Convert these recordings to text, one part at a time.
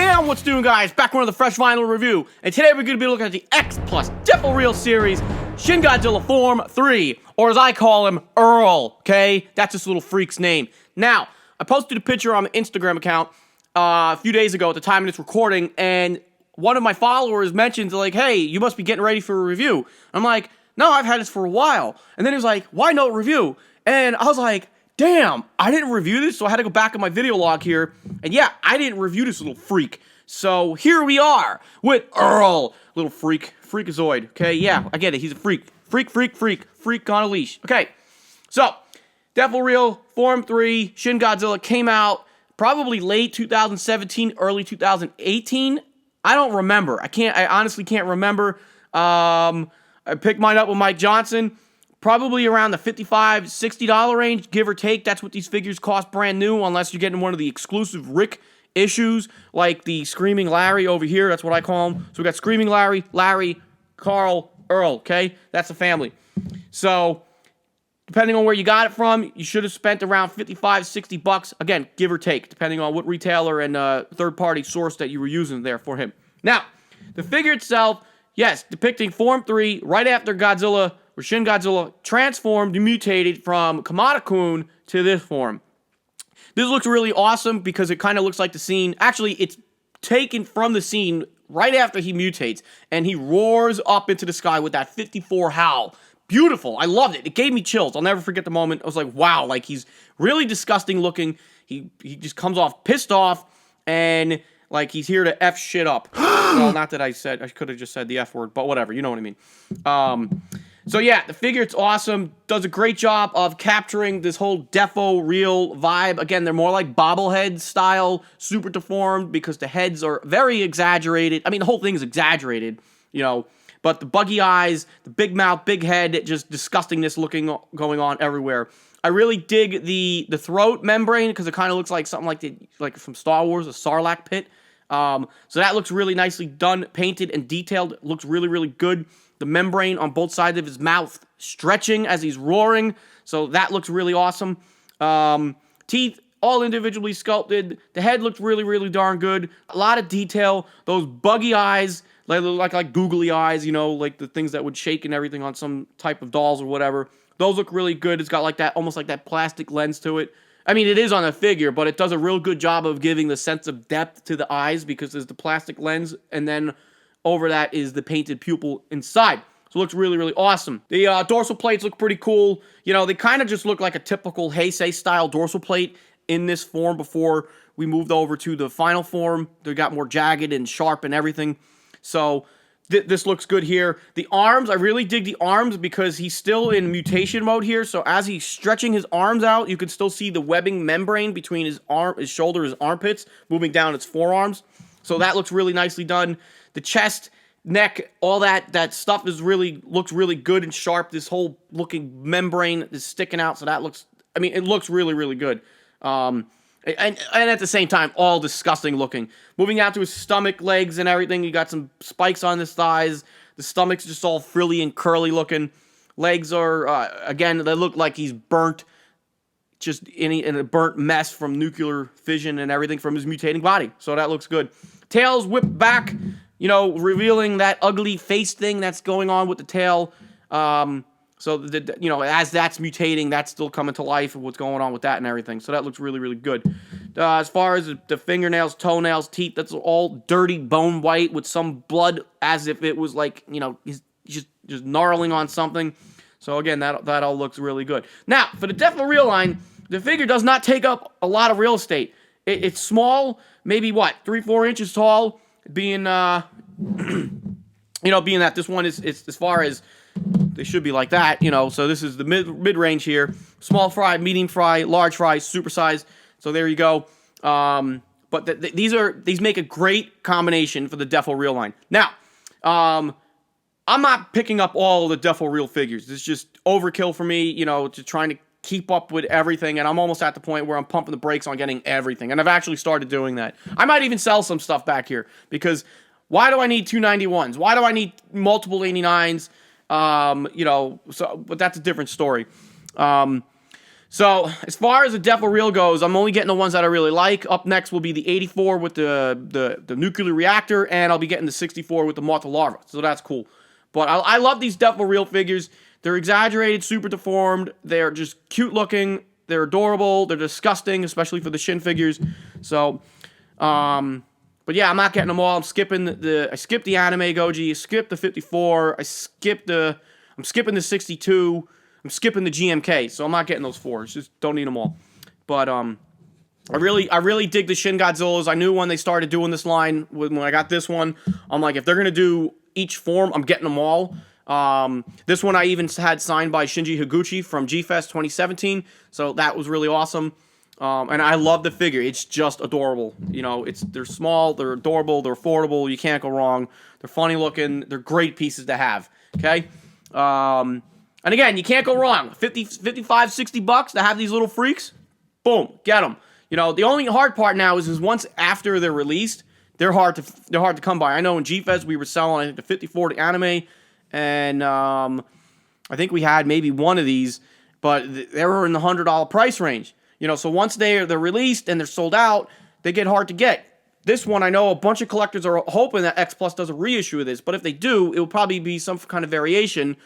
And what's doing, guys? Back with another fresh vinyl review. And today we're going to be looking at the X Plus DefoReal series, Shin Godzilla Form 3, or as I call him, Earl, okay? That's this little freak's name. Now, I posted a picture on my Instagram account a few days ago at the time of this recording, and one of my followers mentioned, like, hey, you must be getting ready for a review. I'm like, no, I've had this for a while. And then he was like, why no review? And I was like, damn, I didn't review this, so I had to go back in my video log here. And yeah, I didn't review this little freak. So here we are with Earl, little freakazoid. Okay, yeah, I get it. He's a freak. Freak on a leash. Okay, so DefoReal Form 3 Shin Godzilla came out probably late 2017, early 2018. I don't remember. I honestly can't remember. I picked mine up with Mike Johnson. Probably around the $55, $60 range, give or take. That's what these figures cost brand new, unless you're getting one of the exclusive Rick issues, like the Screaming Larry over here. That's what I call them. So we got Screaming Larry, Carl, Earl, okay? That's the family. So, depending on where you got it from, you should have spent around $55, $60. Again, give or take, depending on what retailer and third-party source that you were using there for him. Now, the figure itself, yes, depicting Form 3, right after Godzilla, where Shin Godzilla transformed and mutated from Kamada-kun to this form. This looks really awesome because it kind of looks like the scene. Actually, it's taken from the scene right after he mutates, and he roars up into the sky with that 54 howl. Beautiful. I loved it. It gave me chills. I'll never forget the moment. I was like, wow, like he's really disgusting looking. He just comes off pissed off, and like he's here to F shit up. Well, not that I could have just said the F word, but whatever. You know what I mean. So yeah, the figure, it's awesome. Does a great job of capturing this whole DefoReal vibe. Again, they're more like bobblehead style, super deformed, because the heads are very exaggerated. I mean, the whole thing is exaggerated, you know. But the buggy eyes, the big mouth, big head, just disgustingness going on everywhere. I really dig the throat membrane, because it kind of looks like something like from Star Wars, a Sarlacc pit. So that looks really nicely done, painted and detailed. It looks really, really good. The membrane on both sides of his mouth stretching as he's roaring. So that looks really awesome. Teeth all individually sculpted. The head looks really, really darn good. A lot of detail. Those buggy eyes, like googly eyes, you know, like the things that would shake and everything on some type of dolls or whatever. Those look really good. It's got like that, almost like that plastic lens to it. I mean, it is on a figure, but it does a real good job of giving the sense of depth to the eyes, because there's the plastic lens, and then over that is the painted pupil inside. So it looks really, really awesome. The dorsal plates look pretty cool. You know, they kind of just look like a typical Heisei style dorsal plate in this form before we moved over to the final form. They got more jagged and sharp and everything. So this looks good here. The arms, I really dig the arms because he's still in mutation mode here. So as he's stretching his arms out, you can still see the webbing membrane between his shoulder, his armpits, moving down his forearms. So that looks really nicely done. The chest, neck, all that stuff looks really good and sharp. This whole looking membrane is sticking out, so that looks, I mean, it looks really, really good. And at the same time, all disgusting looking. Moving out to his stomach, legs, and everything, you got some spikes on his thighs. The stomach's just all frilly and curly looking. Legs are, again, they look like he's burnt, just in a burnt mess from nuclear fission and everything from his mutating body. So that looks good. Tail's whipped back, you know, revealing that ugly face thing that's going on with the tail. So, you know, as that's mutating, that's still coming to life and what's going on with that and everything. So that looks really, really good. As far as the fingernails, toenails, teeth, that's all dirty bone white with some blood, as if it was like, you know, he's just gnarling on something. So again, that all looks really good. Now, for the DefoReal line, the figure does not take up a lot of real estate. It's small, maybe what, 3-4 inches tall, being, you know, being that this one is as far as they should be like that, you know. So this is the mid-range here. Small fry, medium fry, large fry, super size. So there you go. But these make a great combination for the DefoReal line. Now, I'm not picking up all the DefoReal figures. It's just overkill for me, you know, just trying to keep up with everything, and I'm almost at the point where I'm pumping the brakes on getting everything, and I've actually started doing that. I might even sell some stuff back here, because why do I need 291s? Why do I need multiple 89s? You know, so, but that's a different story. So, as far as the DefoReal goes, I'm only getting the ones that I really like. Up next will be the 84 with the nuclear reactor, and I'll be getting the 64 with the Martha Larva. So that's cool. But I love these DefoReal figures. They're exaggerated, super deformed. They're just cute looking. They're adorable. They're disgusting, especially for the Shin figures. So, but yeah, I'm not getting them all. I'm skipping I skipped the anime Goji. I skipped the 54. I'm skipping the 62. I'm skipping the GMK, so I'm not getting those 4s. Just don't need them all. But I really dig the Shin Godzillas. I knew when they started doing this line, when I got this one, I'm like, if they're gonna do each form, I'm getting them all. This one I even had signed by Shinji Higuchi from G-Fest 2017, so that was really awesome. And I love the figure. It's just adorable. You know, they're small, they're adorable, they're affordable. You can't go wrong. They're funny looking. They're great pieces to have. Okay. And again, you can't go wrong. 55, 60 bucks to have these little freaks. Boom, get them. You know, the only hard part now is once after they're released, they're hard to come by. I know in G-Fest we were selling, I think, the 54 to anime, and I think we had maybe one of these, but they were in the $100 price range. You know, so once they're released and they're sold out, they get hard to get. This one, I know a bunch of collectors are hoping that X Plus does a reissue of this, but if they do, it will probably be some kind of variation,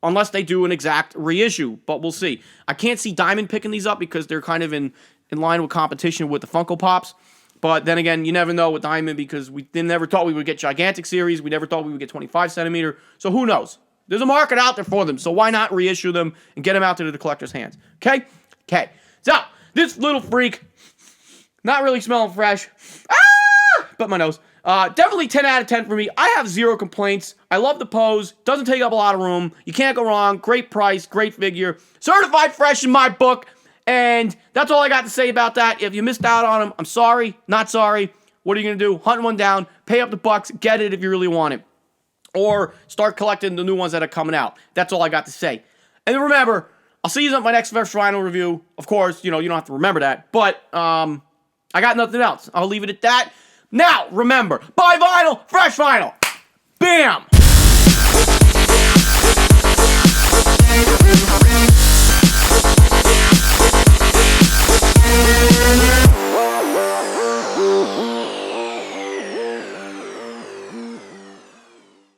unless they do an exact reissue, but we'll see. I can't see Diamond picking these up because they're kind of in line with competition with the Funko Pops. But then again, you never know with Diamond because we never thought we would get gigantic series. We never thought we would get 25 centimeter. So who knows? There's a market out there for them. So why not reissue them and get them out to the collector's hands? Okay? Okay. So, this little freak, not really smelling fresh. But my nose. Definitely 10 out of 10 for me. I have zero complaints. I love the pose. Doesn't take up a lot of room. You can't go wrong. Great price. Great figure. Certified fresh in my book. And that's all I got to say about that. If you missed out on them, I'm sorry. Not sorry. What are you going to do? Hunt one down. Pay up the bucks. Get it if you really want it. Or start collecting the new ones that are coming out. That's all I got to say. And remember, I'll see you on my next Fresh Vinyl review. Of course, you don't have to remember that. But I got nothing else. I'll leave it at that. Now, remember, buy vinyl, fresh vinyl. Bam!